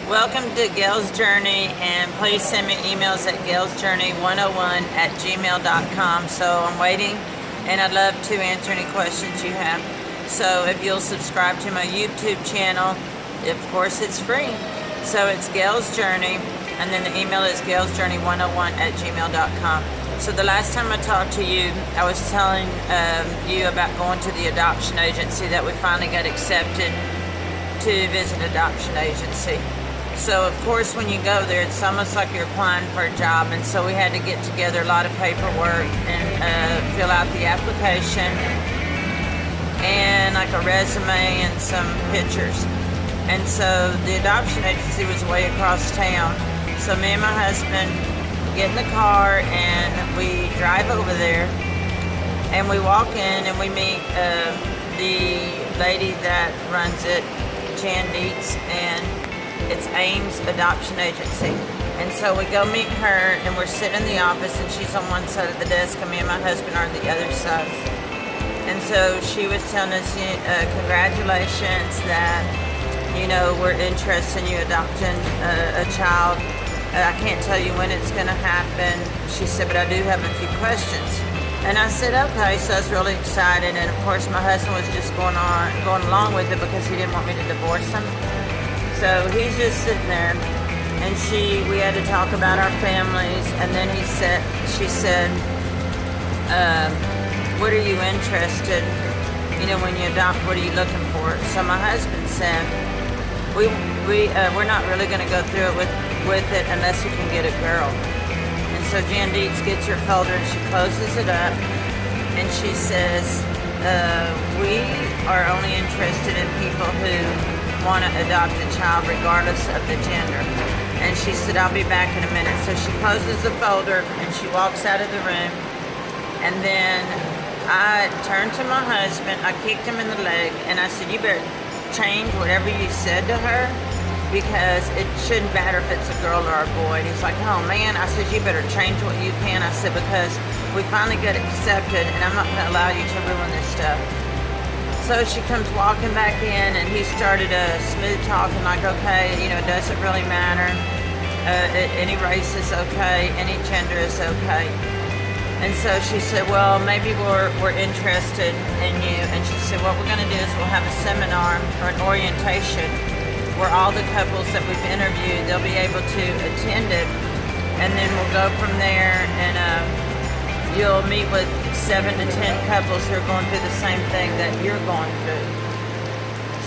Welcome to Gail's Journey, and please send me emails at gailsjourney101@gmail.com. So I'm waiting, and I'd love to answer any questions you have. So if you'll subscribe to my YouTube channel, of course it's free. So it's Gail's Journey, and then the email is gailsjourney101@gmail.com. So the last time I talked to you, I was telling you about going to the adoption agency, that we finally got accepted to visit adoption agency. So of course when you go there, it's almost like you're applying for a job, and so we had to get together a lot of paperwork and fill out the application and like a resume and some pictures. And so the adoption agency was way across town. So me and my husband get in the car and we drive over there, and we walk in and we meet the lady that runs it, Jan Dietz, and it's Ames Adoption Agency. And so we go meet her, and we're sitting in the office, and she's on one side of the desk and me and my husband are on the other side. And so she was telling us, congratulations that, we're interested in you adopting a child. I can't tell you when it's going to happen. She said, but I do have a few questions. And I said, okay. So I was really excited. And of course, my husband was just going along with it because he didn't want me to divorce him. So he's just sitting there. And we had to talk about our families. And then she said, what are you interested, when you adopt, what are you looking for? So my husband said, we're not really going to go through it with it unless we can get a girl. And so Jan Dietz gets her folder and she closes it up, and she says, we are only interested in people who want to adopt a child regardless of the gender. And she said, I'll be back in a minute. So she closes the folder and she walks out of the room, and then I turned to my husband, I kicked him in the leg, and I said, you better change whatever you said to her, because it shouldn't matter if it's a girl or a boy. And he's like, oh man. I said, you better change what you can. I said, because we finally got accepted, and I'm not going to allow you to ruin this stuff. So she comes walking back in, and he started smooth talking, like, okay, it doesn't really matter. Any race is okay. Any gender is okay. And so she said, well, maybe we're interested in you. And she said, what we're going to do is we'll have a seminar or an orientation where all the couples that we've interviewed, they'll be able to attend it. And then we'll go from there, and you'll meet with 7 to 10 couples who are going through the same thing that you're going through.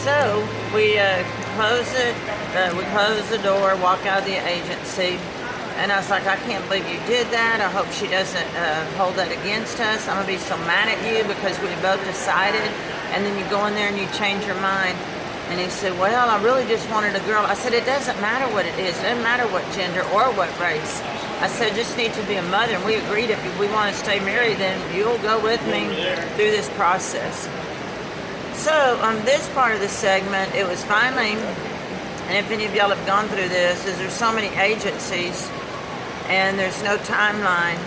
So we close the door, walk out of the agency. And I was like, I can't believe you did that. I hope she doesn't hold that against us. I'm going to be so mad at you because we both decided. And then you go in there and you change your mind. And he said, well, I really just wanted a girl. I said, it doesn't matter what it is. It doesn't matter what gender or what race. I said, just need to be a mother. And we agreed if we want to stay married, then you'll go with me through this process. So on this part of the segment, it was finally, and if any of y'all have gone through this, is there's so many agencies, and there's no timeline,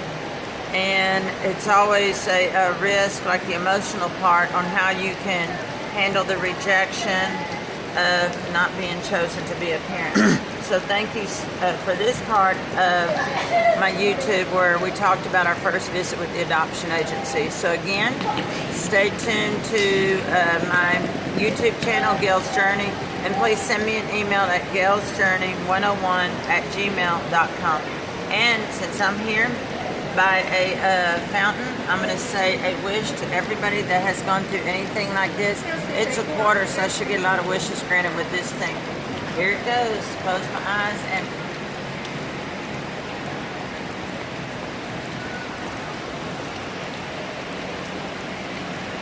and it's always a risk, like the emotional part, on how you can handle the rejection of not being chosen to be a parent. So thank you for this part of my YouTube where we talked about our first visit with the adoption agency. So again, stay tuned to my YouTube channel, Gail's Journey, and please send me an email at gailsjourney101@gmail.com. And since I'm here by a fountain, I'm going to say a wish to everybody that has gone through anything like this. It's a quarter, so I should get a lot of wishes granted with this thing. Here it goes. Close my eyes and